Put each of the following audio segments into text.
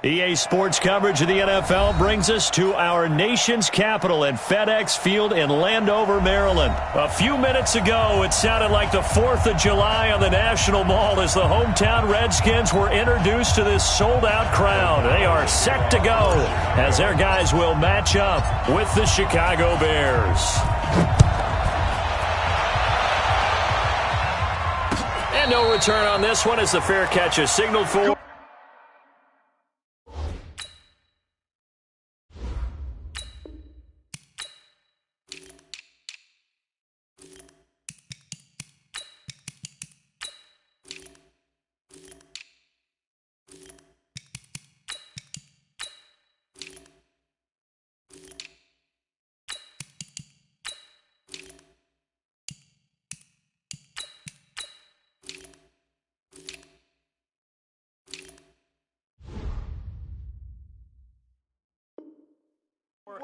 EA Sports coverage of the NFL brings us to our nation's capital at FedEx Field in Landover, Maryland. A few minutes ago, it sounded like the 4th of July on the National Mall as the hometown Redskins were introduced to this sold-out crowd. They are set to go as their guys will match up with the Chicago Bears. And no return on this one as the fair catch is signaled for.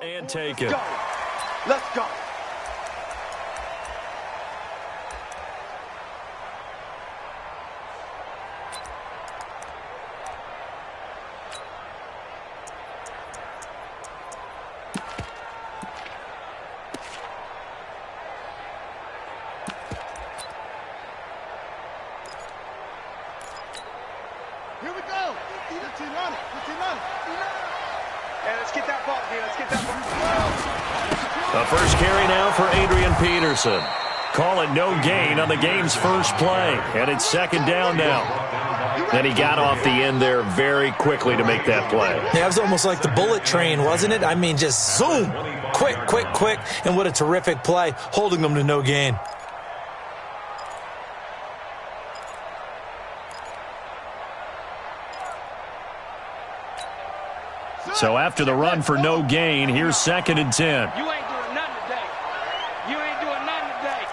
And take it. Let's go. Here we go. 15 on it. 15 on it. Yeah, let's get that ball, dude. Let's get that ball. The first carry now for Adrian Peterson. Call it no gain on the game's first play. And it's second down now. Then he got off the end there very quickly to make that play. Yeah, it was almost like the bullet train, wasn't it? I mean, just zoom. Quick, quick, quick. And what a terrific play, holding them to no gain. So after the run for no gain, here's 2nd and 10. You ain't doing nothing today. You ain't doing nothing today.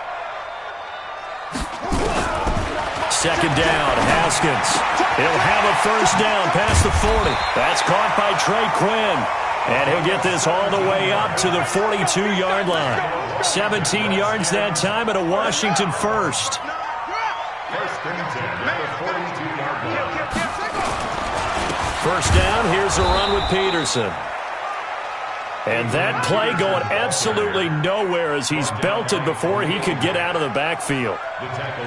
Second down, Haskins. He'll have a first down past the 40. That's caught by Trey Quinn. And he'll get this all the way up to the 42-yard line. 17 yards that time and a Washington first. First down, here's a run with Peterson. And that play going absolutely nowhere as he's belted before he could get out of the backfield.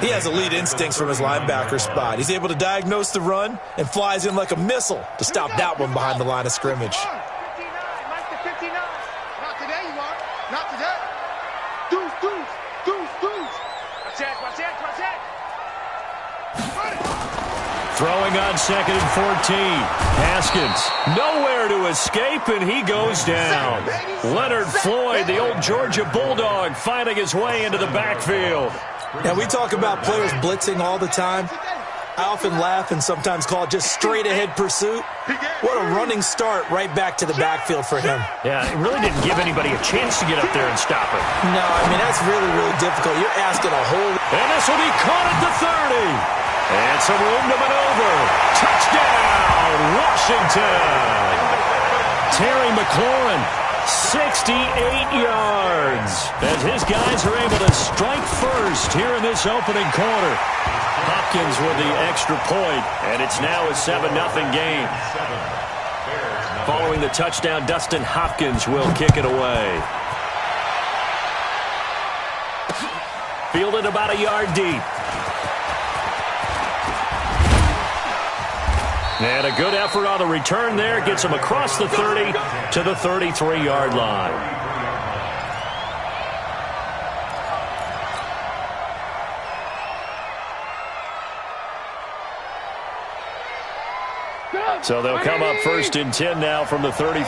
He has elite instincts from his linebacker spot. He's able to diagnose the run and flies in like a missile to stop that one behind the line of scrimmage. 59, Mike the 59. Not today, you are. Not today. Deuce, deuce, deuce, deuce. Watch that, watch that, watch that. Throwing on 2nd and 14. Haskins nowhere to escape, and he goes down. Leonard Floyd, the old Georgia Bulldog, finding his way into the backfield. Now, we talk about players blitzing all the time. I often laugh and sometimes call it just straight-ahead pursuit. What a running start right back to the backfield for him. Yeah, it really didn't give anybody a chance to get up there and stop it. No, I mean, that's really, really difficult. You're asking a whole... And this will be caught at the 30. And some room to maneuver. Touchdown, Washington. Terry McLaurin, 68 yards. As his guys are able to strike first here in this opening quarter. Hopkins with the extra point, and it's now a 7-0 game. Following the touchdown, Dustin Hopkins will kick it away. Fielded about a yard deep. And a good effort on the return there. Gets him across the 30 to the 33-yard line. So they'll come up 1st and 10 now from the 33.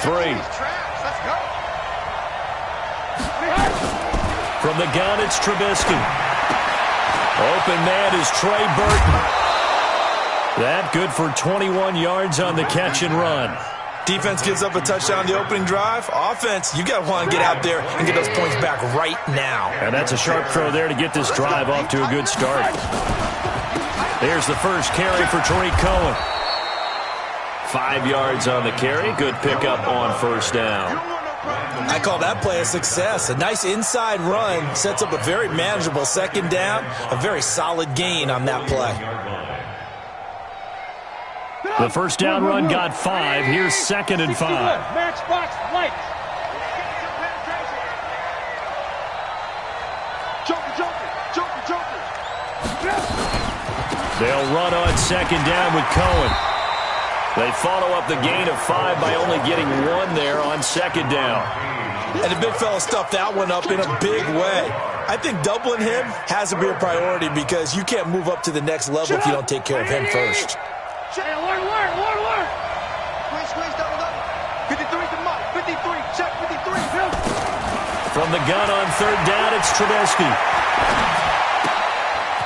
From the gun, it's Trubisky. Open man is Trey Burton. That good for 21 yards on the catch and run. Defense gives up a touchdown the opening drive. Offense, you got to want to get out there and get those points back right now. And that's a sharp throw there to get this drive off to a good start. There's the first carry for Tariq Cohen. 5 yards on the carry. Good pickup on first down. I call that play a success. A nice inside run sets up a very manageable second down. A very solid gain on that play. The first down run got 5. Here's 2nd and 5. Matchbox lights. Joker. They'll run on 2nd down with Cohen. They follow up the gain of 5 by only getting 1 there on 2nd down. And the big fella stuffed that one up in a big way. I think doubling him has to be a priority because you can't move up to the next level if you don't take care of him first. Hey, alert. Squeeze, double. 53 to Mike. 53, check 53. From the gun on 3rd down, it's Trubisky.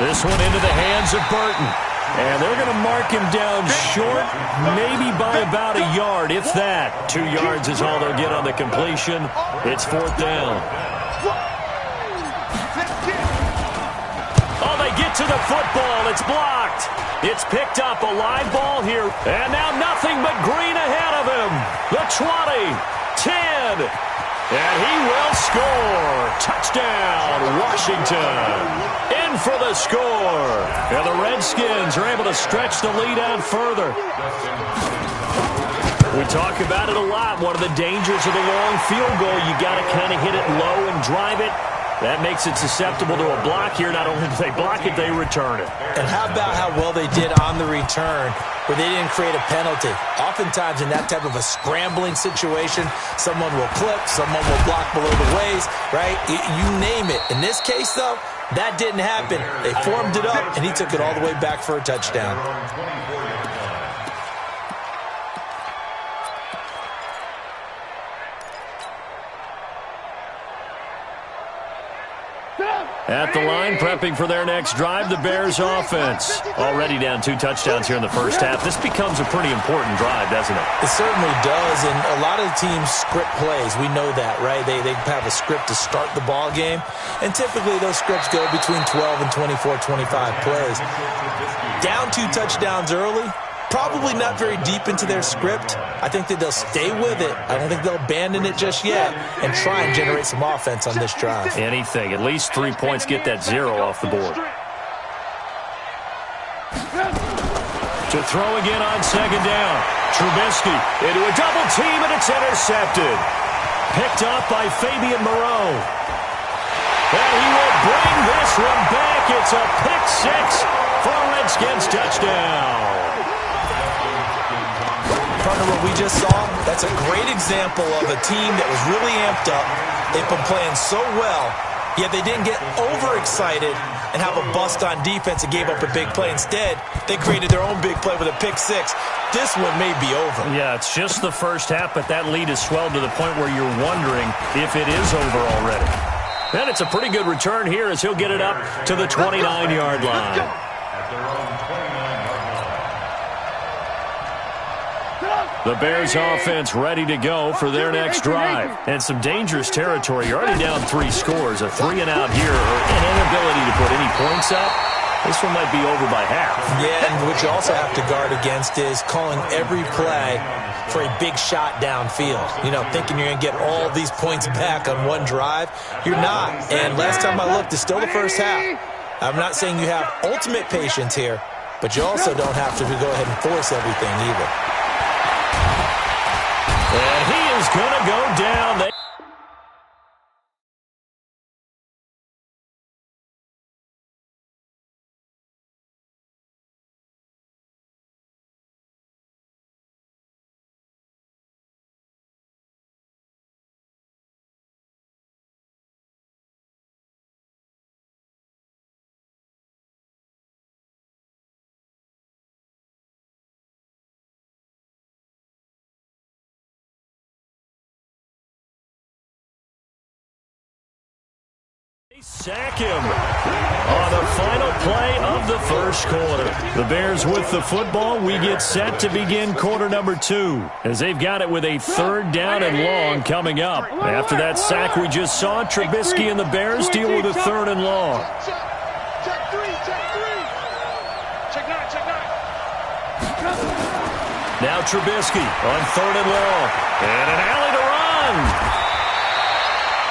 This one into the hands of Burton. And they're going to mark him down short, maybe by about a yard, if that. 2 yards is all they'll get on the completion. It's 4th down. Oh, they get to the football. It's blocked. It's picked up, a live ball here. And now nothing but green ahead of him. The 20, 10, and he will score. Touchdown, Washington. In for the score. And the Redskins are able to stretch the lead out further. We talk about it a lot. One of the dangers of the long field goal, you got to kind of hit it low and drive it. That makes it susceptible to a block here. Not only do they block it, they return it. And how about how well they did on the return where they didn't create a penalty? Oftentimes in that type of a scrambling situation, someone will clip, someone will block below the waist, right? You name it. In this case, though, that didn't happen. They formed it up, and he took it all the way back for a touchdown. At the line, prepping for their next drive, the Bears offense. Already down 2 touchdowns here in the first half. This becomes a pretty important drive, doesn't it? It certainly does, and a lot of the teams script plays. We know that, right? They have a script to start the ball game, and typically those scripts go between 12 and 24, 25 plays. Down 2 touchdowns early, probably not very deep into their script. I think that they'll stay with it. I don't think they'll abandon it just yet and try and generate some offense on this drive. Anything. At least 3 points, get that 0 off the board. To throw again on 2nd down. Trubisky into a double team, and it's intercepted. Picked up by Fabian Moreau. And he will bring this one back. It's a pick 6 for a Redskins touchdown. Partner, what we just saw, that's a great example of a team that was really amped up. They've been playing so well, yet they didn't get overexcited and have a bust on defense and gave up a big play. Instead, they created their own big play with a pick 6. This one may be over. Yeah, it's just the first half, but that lead has swelled to the point where you're wondering if it is over already. And it's a pretty good return here as he'll get it up to the 29-yard line. The Bears offense ready to go for their next drive. And some dangerous territory. You're already down 3 scores. A 3-and-out here, or an inability to put any points up. This one might be over by half. Yeah, and what you also have to guard against is calling every play for a big shot downfield. You know, thinking you're going to get all these points back on one drive. You're not. And last time I looked, it's still the first half. I'm not saying you have ultimate patience here, but you also don't have to go ahead and force everything either. And he is going to go down. Sack him on the final play of the first quarter. The Bears with the football. We get set to begin quarter number 2 as they've got it with a 3rd down and long coming up. After that sack we just saw, Trubisky and the Bears deal with a 3rd and long. Check 3. Check 9. Now Trubisky on 3rd and long. And an alley to run.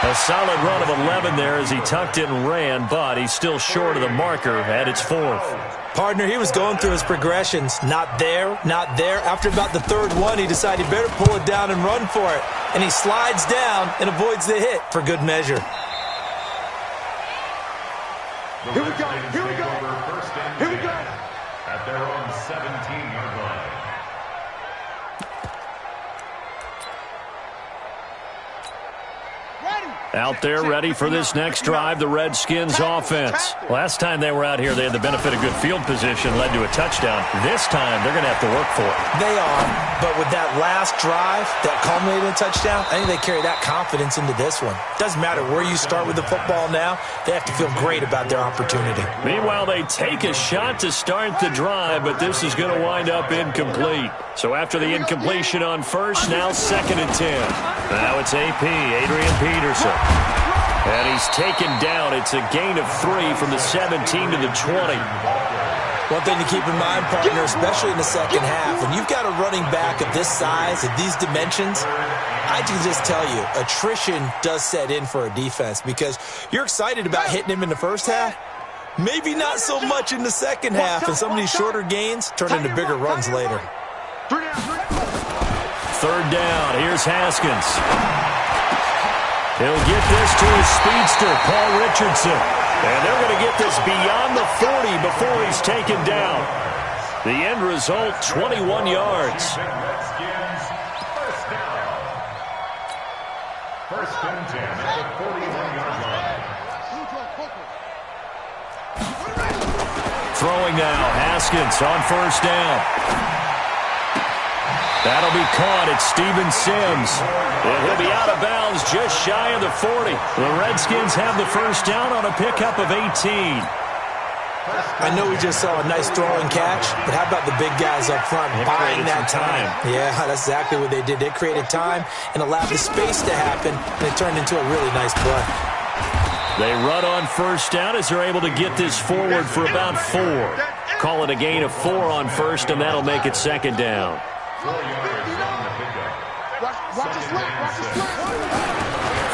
A solid run of 11 there as he tucked it and ran, but he's still short of the marker at its 4th. Partner, he was going through his progressions. Not there, not there. After about the 3rd one, he decided he better pull it down and run for it. And he slides down and avoids the hit for good measure. Here we go. Here we go. Here we go. At their own 17-yard line. Out there ready for this next drive, the Redskins offense. Last time they were out here, they had the benefit of good field position, led to a touchdown. This time, they're going to have to work for it. They are, but with that last drive that culminated in a touchdown, I think they carry that confidence into this one. Doesn't matter where you start with the football now, they have to feel great about their opportunity. Meanwhile, they take a shot to start the drive, but this is going to wind up incomplete. So after the incompletion on first, now 2nd and 10. Now it's AP, Adrian Peterson. And he's taken down. It's a gain of 3 from the 17 to the 20. One thing to keep in mind, partner, especially in the second half, when you've got a running back of this size, of these dimensions, I can just tell you, attrition does set in for a defense because you're excited about hitting him in the first half. Maybe not so much in the second half, and some of these shorter gains turn into bigger runs later. 3rd down. Here's Haskins. He'll get this to his speedster, Paul Richardson. And they're going to get this beyond the 40 before he's taken down. The end result, 21 yards. First and 10 at the 41-yard line. Throwing now, Haskins on 1st down. That'll be caught. It's Steven Sims. And he'll be out of bounds just shy of the 40. The Redskins have the 1st down on a pickup of 18. I know we just saw a nice throwing catch, but how about the big guys up front buying that time? Yeah, that's exactly what they did. They created time and allowed the space to happen, and it turned into a really nice play. They run on 1st down as they're able to get this forward for about 4. Call it a gain of 4 on 1st, and that'll make it 2nd down. 4 yards on the pickup.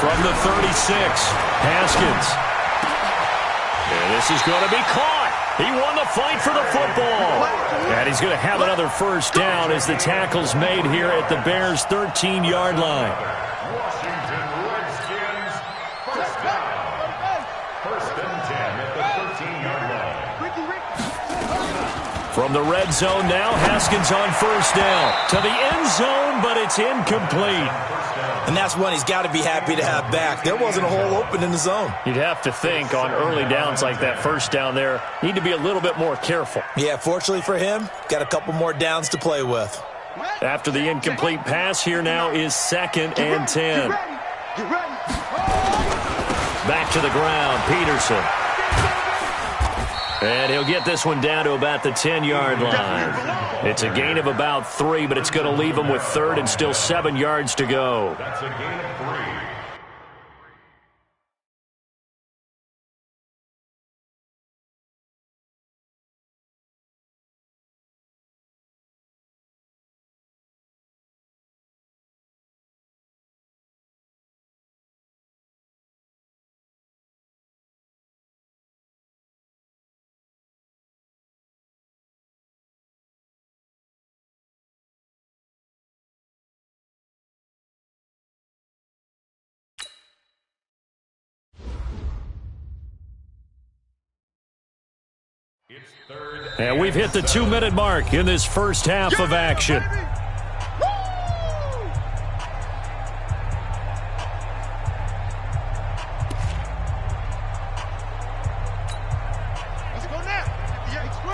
From the 36, Haskins. And this is going to be caught. He won the fight for the football. And he's going to have another 1st down as the tackle's made here at the Bears' 13-yard line. Washington Redskins, 1st down. 1st and 10 at the 13-yard line. From the red zone now, Haskins on 1st down. To the end zone, but it's incomplete. And that's one he's got to be happy to have back. There wasn't a hole open in the zone. You'd have to think on early downs like that 1st down there, need to be a little bit more careful. Yeah, fortunately for him, got a couple more downs to play with. After the incomplete pass, here now is 2nd and 10. Back to the ground, Peterson. And he'll get this one down to about the 10-yard line. It's a gain of about 3, but it's going to leave him with 3rd and still 7 yards to go. That's a gain of 3. And we've hit the 2-minute mark in this first half of action.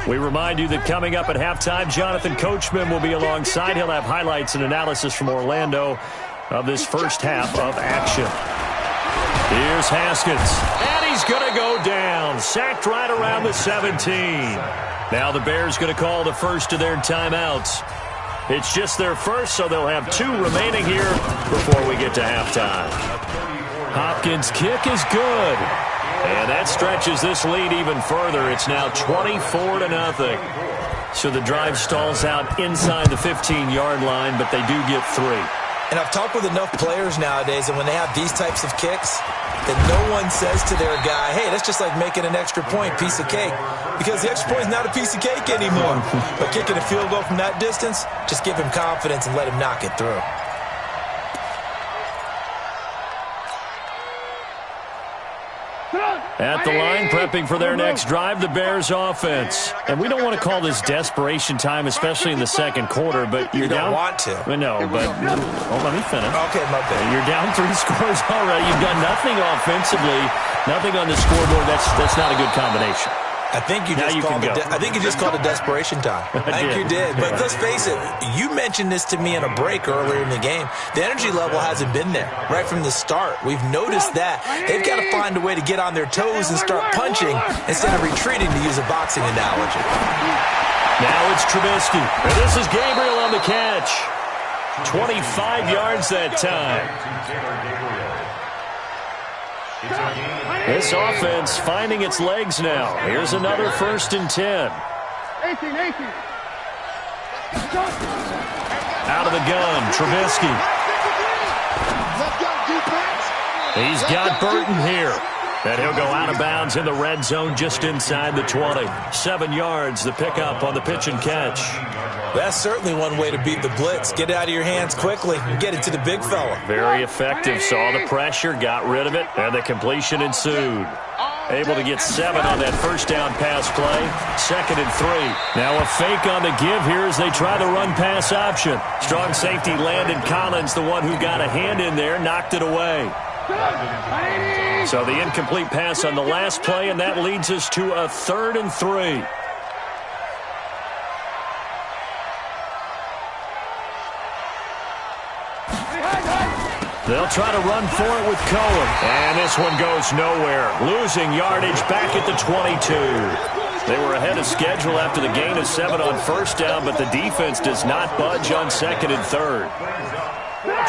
We remind you that coming up at halftime, Jonathan Coachman will be alongside. He'll have highlights and analysis from Orlando of this first half of action. Here's Haskins, and he's going to go down. Sacked right around the 17. Now the Bears going to call the first of their timeouts. It's just their first, so they'll have 2 remaining here before we get to halftime. Hopkins' kick is good. And that stretches this lead even further. It's now 24-0. So the drive stalls out inside the 15-yard line, but they do get 3. And I've talked with enough players nowadays, and when they have these types of kicks, that no one says to their guy, hey, that's just like making an extra point, piece of cake. Because the extra point is not a piece of cake anymore. But kicking a field goal from that distance, just give him confidence and let him knock it through. At the line, prepping for their next drive, the Bears offense. And we don't want to call this desperation time, especially in the second quarter, but you're down. You don't want to. No, but let me finish. Okay, my bad. You're down 3 scores already. You've done nothing offensively, nothing on the scoreboard. That's not a good combination. I think you just called it desperation time. I think you did. But let's face it, you mentioned this to me in a break earlier in the game. The energy level hasn't been there right from the start. We've noticed that. They've got to find a way to get on their toes and start punching instead of retreating, to use a boxing analogy. Now it's Trubisky. And this is Gabriel on the catch. 25 yards that time. This offense finding its legs now. Here's another 1st and 10. 18. Out of the gun, Trubisky. Let's go, defense. He's got Burton here. And he'll go out of bounds in the red zone just inside the 20. 7 yards, the pickup on the pitch and catch. That's certainly one way to beat the blitz. Get it out of your hands quickly and get it to the big fella. Very effective. Saw the pressure, got rid of it, and the completion ensued. Able to get 7 on that first down pass play. 2nd and 3. Now a fake on the give here as they try the run pass option. Strong safety Landon Collins, the one who got a hand in there, knocked it away. So the incomplete pass on the last play, and that leads us to a 3rd and 3. They'll try to run for it with Cohen. And this one goes nowhere. Losing yardage back at the 22. They were ahead of schedule after the gain of 7 on first down, but the defense does not budge on 2nd and 3rd.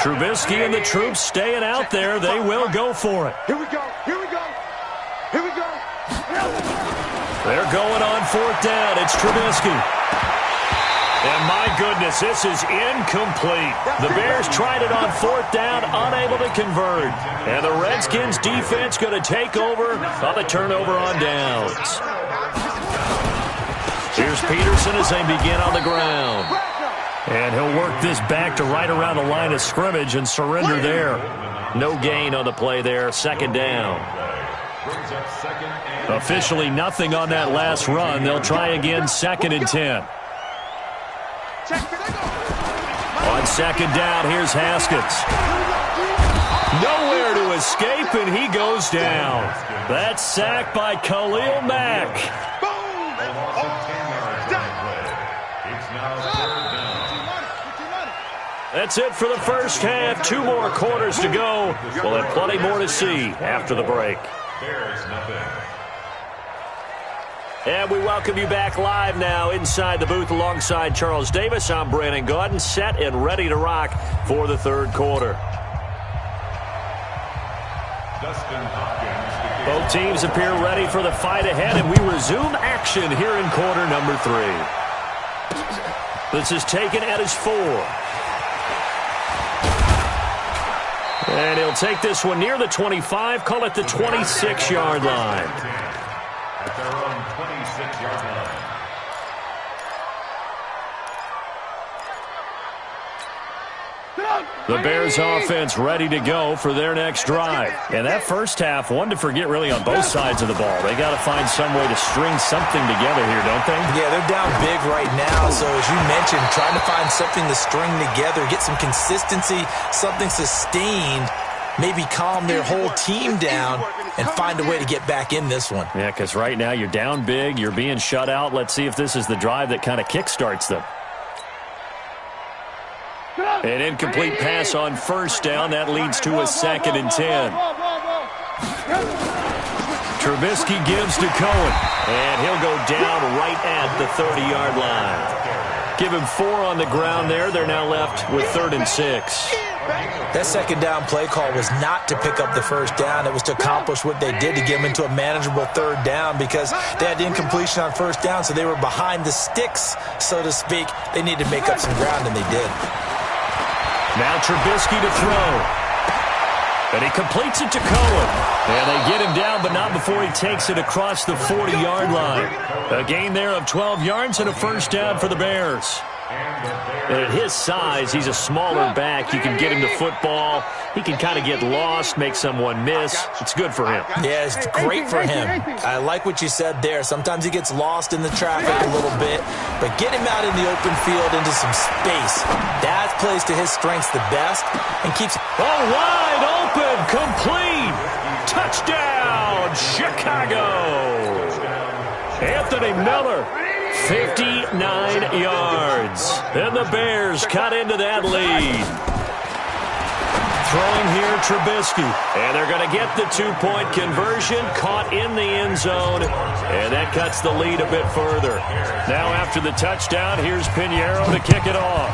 Trubisky and the troops staying out there. They will go for it. Here we go. They're going on 4th down. It's Trubisky. And my goodness, this is incomplete. The Bears tried it on 4th down, unable to convert. And the Redskins defense going to take over on the turnover on downs. Here's Peterson as they begin on the ground. And he'll work this back to right around the line of scrimmage and surrender there. No gain on the play there, 2nd down. Officially nothing on that last run. They'll try again, 2nd and 10. On 2nd down, here's Haskins. Nowhere to escape, and he goes down. That's sacked by Khalil Mack. That's it for the first half. 2 more quarters to go. We'll have plenty more to see after the break. And we welcome you back live now inside the booth alongside Charles Davis. I'm Brandon Gaudin, set and ready to rock for the 3rd quarter. Both teams appear ready for the fight ahead, and we resume action here in quarter number 3. This is taken at his 4. And he'll take this one near the 25, call it the 26-yard line. At their own 26-yard line. The Bears offense ready to go for their next drive. And that first half, one to forget really on both sides of the ball. They got to find some way to string something together here, don't they? Yeah, they're down big right now. So as you mentioned, trying to find something to string together, get some consistency, something sustained, maybe calm their whole team down and find a way to get back in this one. Yeah, because right now you're down big, you're being shut out. Let's see if this is the drive that kind of kickstarts them. An incomplete pass on first down. That leads to a 2nd and 10. Trubisky gives to Cohen. And he'll go down right at the 30-yard line. Give him 4 on the ground there. They're now left with 3rd and 6. That 2nd down play call was not to pick up the first down. It was to accomplish what they did, to get them into a manageable 3rd down, because they had incompletion on first down, so they were behind the sticks, so to speak. They needed to make up some ground, and they did. Now Trubisky to throw. And he completes it to Cohen. And they get him down, but not before he takes it across the 40-yard line. A gain there of 12 yards and a first down for the Bears. And at his size, he's a smaller back. You can get him the football. He can kind of get lost, make someone miss. It's good for him. Yeah, it's great for him. I like what you said there. Sometimes he gets lost in the traffic a little bit, but get him out in the open field into some space. That plays to his strengths the best and keeps... Oh, wide open, complete. Touchdown, Chicago. Anthony Miller, 59 yards. And the Bears cut into that lead. Throwing here, Trubisky. And they're going to get the two-point conversion, caught in the end zone. And that cuts the lead a bit further. Now after the touchdown, here's Pinheiro to kick it off.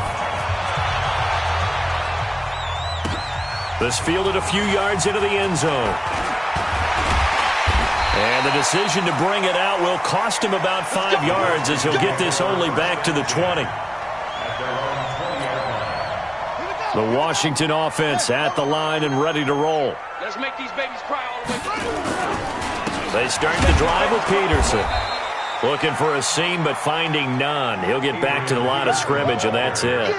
This fielded a few yards into the end zone. And the decision to bring it out will cost him about 5 yards as he'll get this only back to the 20. The Washington offense at the line and ready to roll. Let's make these babies cry all the way through. They start the drive with Peterson. Looking for a seam, but finding none. He'll get back to the line of scrimmage, and that's it.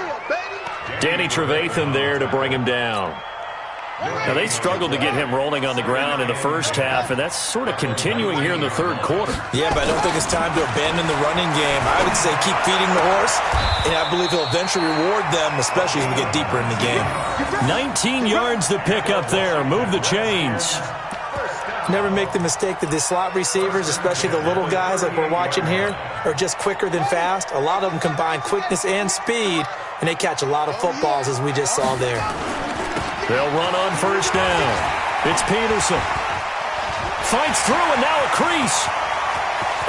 Danny Trevathan there to bring him down. Now, they struggled to get him rolling on the ground in the first half, and that's sort of continuing here in the third quarter. Yeah, but I don't think it's time to abandon the running game. I would say keep feeding the horse, and I believe he'll eventually reward them, especially as we get deeper in the game. 19 yards to pick up there. Move the chains. Never make the mistake that the slot receivers, especially the little guys like we're watching here, are just quicker than fast. A lot of them combine quickness and speed, and they catch a lot of footballs, as we just saw there. They'll run on first down. It's Peterson. Fights through, and now a crease.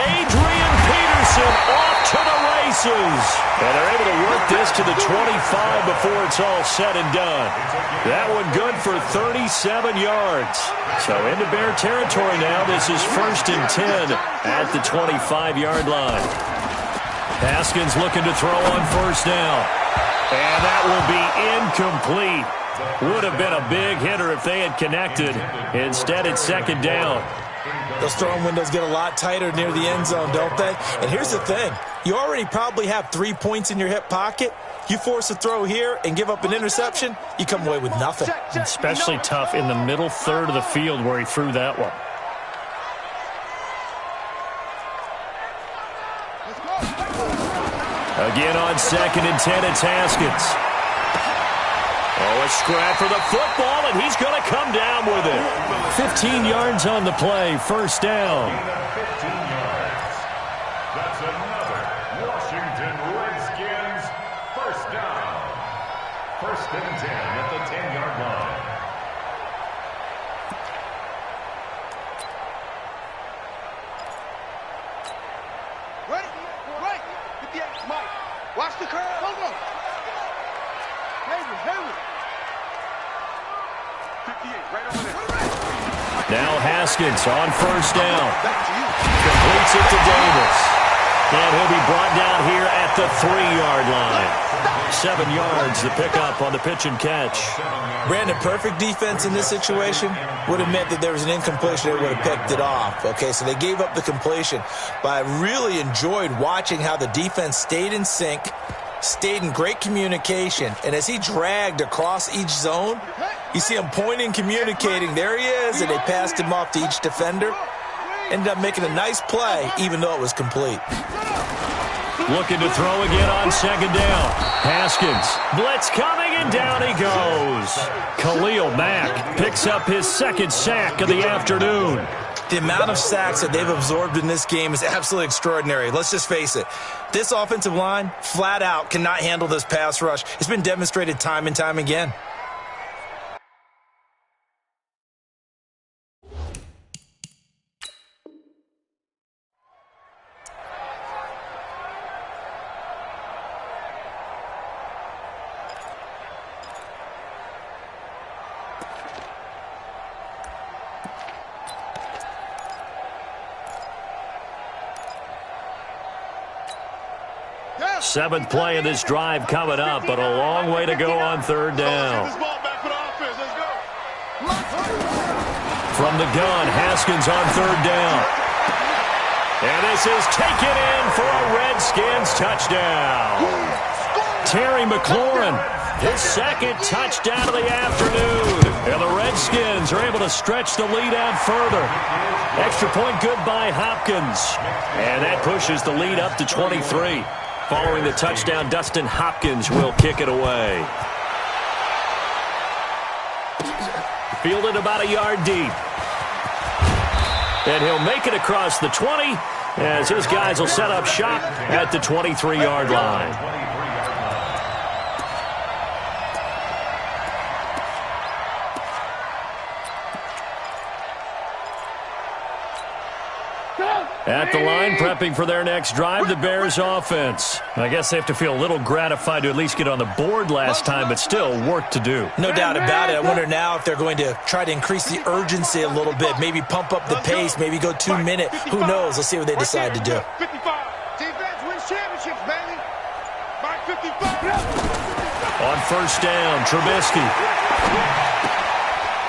Adrian Peterson off to the races. And they're able to work this to the 25 before it's all said and done. That one good for 37 yards. So into Bear territory now. This is 1st and 10 at the 25-yard line. Haskins looking to throw on first down. And that will be incomplete. Would have been a big hitter if they had connected. Instead, it's second down. Those throwing windows get a lot tighter near the end zone, don't they? And here's the thing. You already probably have 3 points in your hip pocket. You force a throw here and give up an interception, you come away with nothing. Especially tough in the middle third of the field where he threw that one. Again on 2nd and 10, it's Haskins. Oh, a scrap for the football, and he's going to come down with it. 15 yards on the play, first down. 15 yards. That's another Washington Redskins first down. 1st and 10 at the 10-yard line. Right. Get the Mike. Watch the curve. Hold on. Now Haskins on first down. Completes it to Davis. And he'll be brought down here at the 3-yard line. 7 yards to pick up on the pitch and catch. Brandon, perfect defense in this situation would have meant that there was an incompletion. They would have picked it off. Okay, so they gave up the completion. But I really enjoyed watching how the defense stayed in sync, stayed in great communication, and as he dragged across each zone, you see him pointing, communicating. There he is, and they passed him off to each defender. Ended up making a nice play, even though it was complete. Looking to throw again on second down. Haskins, blitz coming, and down he goes. Khalil Mack picks up his second sack of the afternoon. The amount of sacks that they've absorbed in this game is absolutely extraordinary. Let's just face it. This offensive line, flat out, cannot handle this pass rush. It's been demonstrated time and time again. Yeah. Seventh play of this drive coming up, but a long way to go on third down. From the gun, Haskins on third down. And this is taken in for a Redskins touchdown. Terry McLaurin, his second touchdown of the afternoon. And the Redskins are able to stretch the lead out further. Extra point good by Hopkins. And that pushes the lead up to 23. Following the touchdown, Dustin Hopkins will kick it away. Fielded about a yard deep. And he'll make it across the 20 as his guys will set up shop at the 23-yard line. At the line, prepping for their next drive, the Bears offense. I guess they have to feel a little gratified to at least get on the board last time, but still work to do. No doubt about it. I wonder now if they're going to try to increase the urgency a little bit, maybe pump up the pace, maybe go 2 minute. Who knows? Let's see what they decide to do. 55. Defense wins championships, baby. By 55. On first down, Trubisky.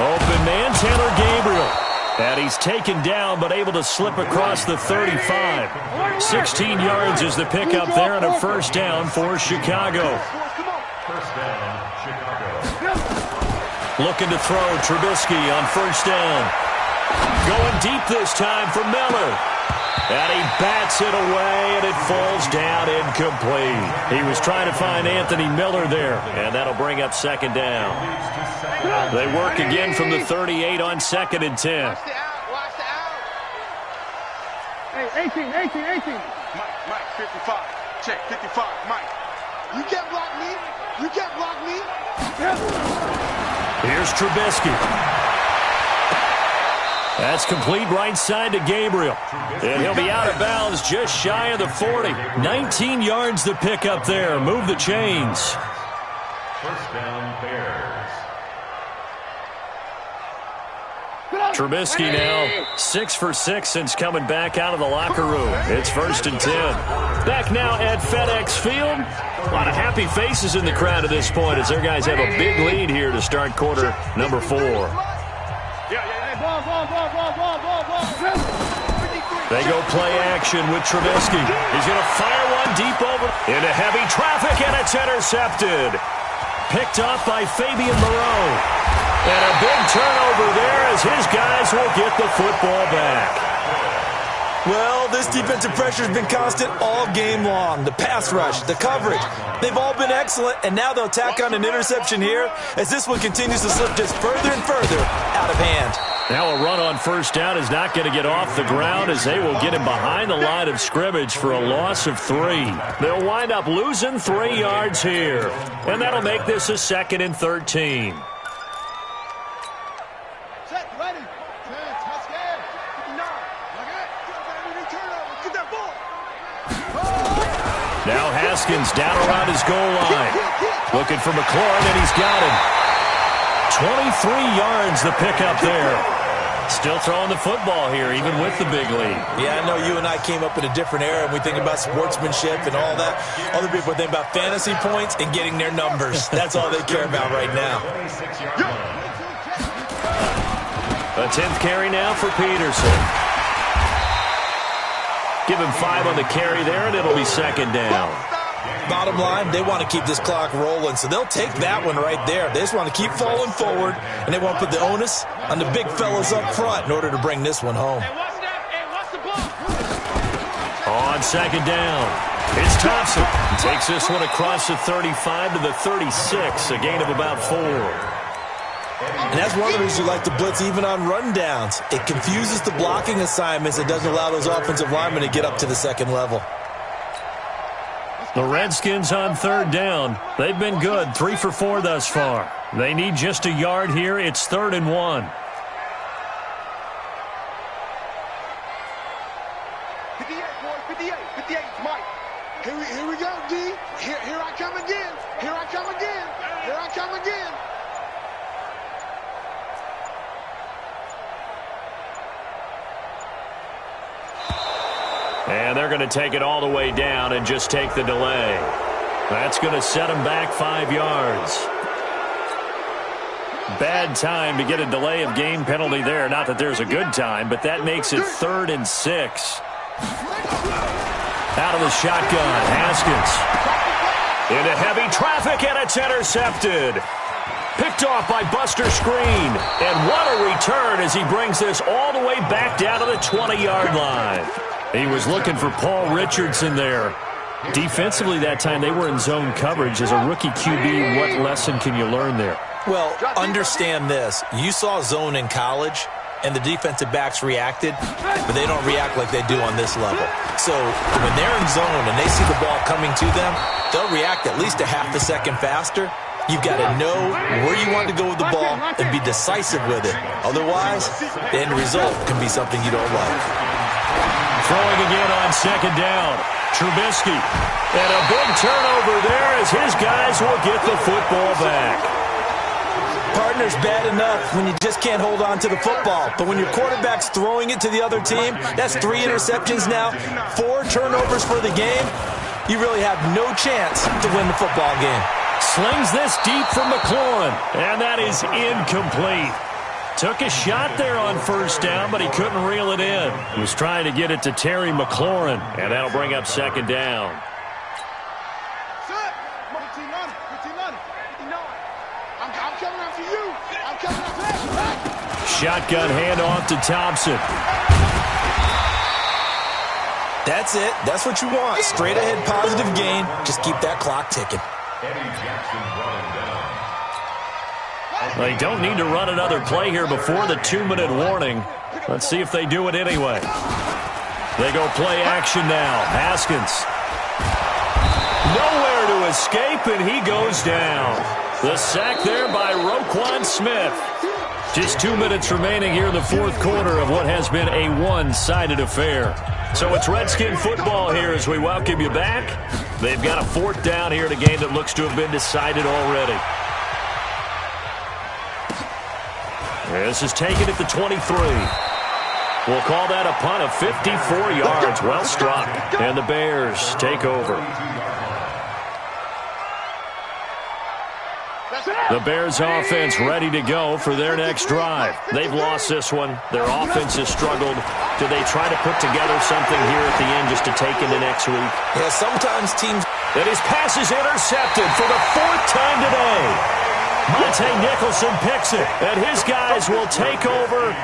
Open man, Taylor Gabriel. And he's taken down, but able to slip across the 35. 16 yards is the pickup there, and a first down for Chicago. First down, Chicago. Looking to throw, Trubisky on first down. Going deep this time for Miller. And he bats it away, and it falls down incomplete. He was trying to find Anthony Miller there, and that'll bring up second down. They work again from the 38 on second and 10. Watch the out. Hey, 18. Mike, 55. Check, 55. Mike. You can't block me. Here's Trubisky. That's complete right side to Gabriel. And he'll be out of bounds just shy of the 40. 19 yards to pick up there. Move the chains. First down, Bears. Trubisky now 6 for 6 since coming back out of the locker room. It's first and 10. Back now at FedEx Field. A lot of happy faces in the crowd at this point as their guys have a big lead here to start quarter number 4. They go play action with Trubisky. He's going to fire one deep over into heavy traffic, and it's intercepted. Picked off by Fabian Moreau. And a big turnover there as his guys will get the football back. Well, this defensive pressure has been constant all game long. The pass rush, the coverage, they've all been excellent, and now they'll tack on an interception here as this one continues to slip just further and further out of hand. Now a run on first down is not going to get off the ground as they will get him behind the line of scrimmage for a loss of 3. They'll wind up losing 3 yards here, and that'll make this a second and 13. Now Haskins down around his goal line. Looking for McLaurin, and he's got him. 23 yards the pickup there. Still throwing the football here, even with the big lead. Yeah, I know you and I came up in a different era, and we think about sportsmanship and all that. Other people think about fantasy points and getting their numbers. That's all they care about right now. A 10th carry now for Peterson. Give him 5 on the carry there, and it'll be second down. Bottom line, they want to keep this clock rolling, so they'll take that one right there. They just want to keep falling forward, and they want to put the onus on the big fellas up front in order to bring this one home. On second down, it's Thompson. He takes this one across the 35 to the 36, a gain of about 4. And that's one of the reasons you like to blitz even on rundowns. It confuses the blocking assignments. It doesn't allow those offensive linemen to get up to the second level. The Redskins on third down. They've been good, 3 for 4 thus far. They need just a yard here. It's 3rd and 1. 58, boys, 58, 58, Mike. Here we go, D. Here I come again. Here I come again. Here I come again. And they're going to take it all the way down and just take the delay. That's going to set them back 5 yards. Bad time to get a delay of game penalty there. Not that there's a good time, but that makes it 3rd and 6. Out of the shotgun, Haskins. Into heavy traffic, and it's intercepted. Picked off by Buster Screen. And what a return as he brings this all the way back down to the 20-yard line. He was looking for Paul Richardson there. Defensively that time, they were in zone coverage. As a rookie QB, what lesson can you learn there? Well, understand this. You saw zone in college, and the defensive backs reacted, but they don't react like they do on this level. So when they're in zone and they see the ball coming to them, they'll react at least a half a second faster. You've got to know where you want to go with the ball and be decisive with it. Otherwise, the end result can be something you don't like. Throwing again on 2nd down. Trubisky. And a big turnover there as his guys will get the football back. Partner's bad enough when you just can't hold on to the football. But when your quarterback's throwing it to the other team, that's 3 interceptions now, 4 turnovers for the game. You really have no chance to win the football game. Slings this deep from McLaurin, and that is incomplete. Took a shot there on 1st down, but he couldn't reel it in. He was trying to get it to Terry McLaurin, and that'll bring up 2nd down. Shotgun handoff to Thompson. That's it. That's what you want. Straight ahead positive gain. Just keep that clock ticking. They don't need to run another play here before the 2-minute warning. Let's see if they do it anyway. They go play action now. Haskins. Nowhere to escape, and he goes down. The sack there by Roquan Smith. Just 2 minutes remaining here in the 4th quarter of what has been a one-sided affair. So it's Redskin football here as we welcome you back. They've got a 4th down here in a game that looks to have been decided already. This is taken at the 23. We'll call that a punt of 54 yards. Well struck. And the Bears take over. The Bears offense ready to go for their next drive. They've lost this one. Their offense has struggled. Do they try to put together something here at the end just to take into next week? Yeah, sometimes teams... And his pass is intercepted for the 4th time today. Monte Nicholson picks it, and his guys will take over